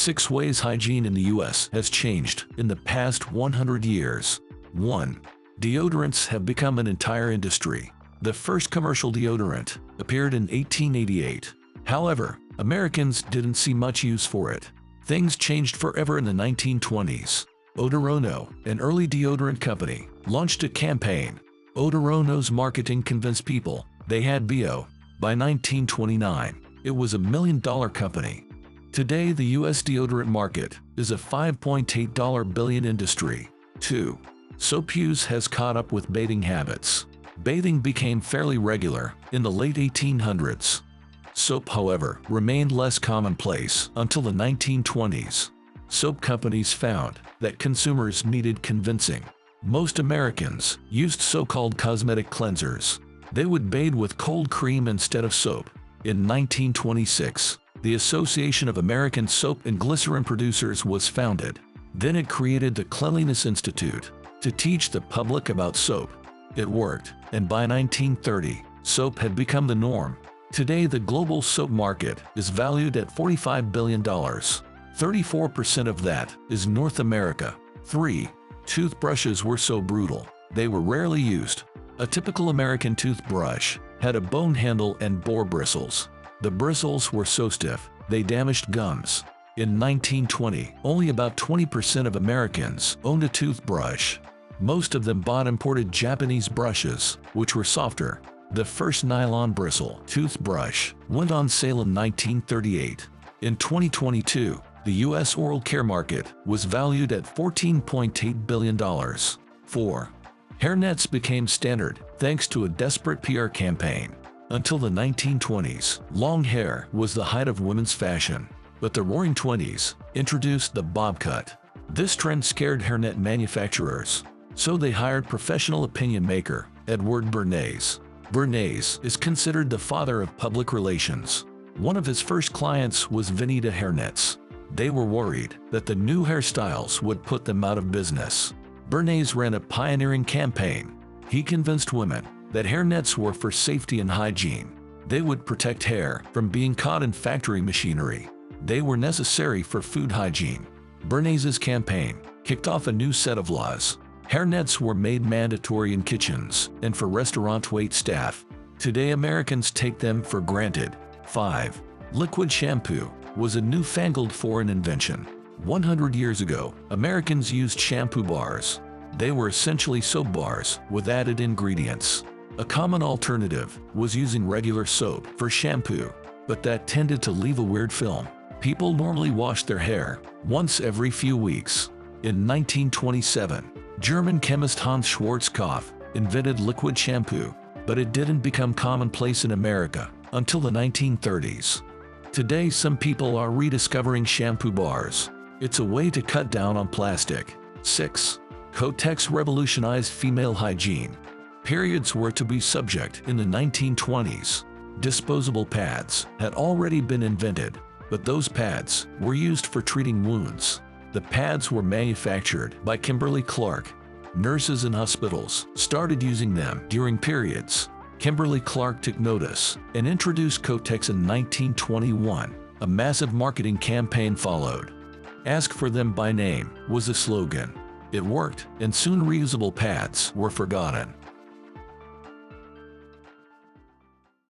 6 ways hygiene in the U.S. has changed in the past 100 years. 1. Deodorants have become an entire industry. The first commercial deodorant appeared in 1888. However, Americans didn't see much use for it. Things changed forever in the 1920s. Odorono, an early deodorant company, launched a campaign. Odorono's marketing convinced people they had BO. By 1929, it was a $1 million company. Today, the U.S. deodorant market is a $5.8 billion industry. 2. Soap use has caught up with bathing habits. Bathing became fairly regular in the late 1800s. Soap, however, remained less commonplace until the 1920s. Soap companies found that consumers needed convincing. Most Americans used so-called cosmetic cleansers. They would bathe with cold cream instead of soap. In 1926, the Association of American Soap and Glycerin Producers was founded. Then it created the Cleanliness Institute to teach the public about soap. It worked, and by 1930, soap had become the norm. Today, the global soap market is valued at $45 billion. 34% of that is North America. 3. Toothbrushes were so brutal, they were rarely used. A typical American toothbrush had a bone handle and boar bristles. The bristles were so stiff, they damaged gums. In 1920, only about 20% of Americans owned a toothbrush. Most of them bought imported Japanese brushes, which were softer. The first nylon bristle toothbrush went on sale in 1938. In 2022, the U.S. oral care market was valued at $14.8 billion. 4. Hairnets became standard thanks to a desperate PR campaign. Until the 1920s, long hair was the height of women's fashion, but the Roaring Twenties introduced the bob cut. This trend scared hairnet manufacturers, so they hired professional opinion maker Edward Bernays. Bernays is considered the father of public relations. One of his first clients was Veneta Hairnets. They were worried that the new hairstyles would put them out of business. Bernays ran a pioneering campaign. He convinced women that hairnets were for safety and hygiene. They would protect hair from being caught in factory machinery. They were necessary for food hygiene. Bernays' campaign kicked off a new set of laws. Hairnets were made mandatory in kitchens and for restaurant wait staff. Today, Americans take them for granted. 5. Liquid shampoo was a newfangled foreign invention. 100 years ago, Americans used shampoo bars. They were essentially soap bars with added ingredients. A common alternative was using regular soap for shampoo, but that tended to leave a weird film. People normally washed their hair once every few weeks. In 1927, German chemist Hans Schwarzkopf invented liquid shampoo, but it didn't become commonplace in America until the 1930s. Today, some people are rediscovering shampoo bars. It's a way to cut down on plastic. 6. Kotex revolutionized female hygiene. Periods were to be subject in the 1920s. Disposable pads had already been invented, but those pads were used for treating wounds. The pads were manufactured by Kimberly-Clark. Nurses in hospitals started using them during periods. Kimberly-Clark took notice and introduced Kotex in 1921. A massive marketing campaign followed. "Ask for them by name" was the slogan. It worked, and soon reusable pads were forgotten.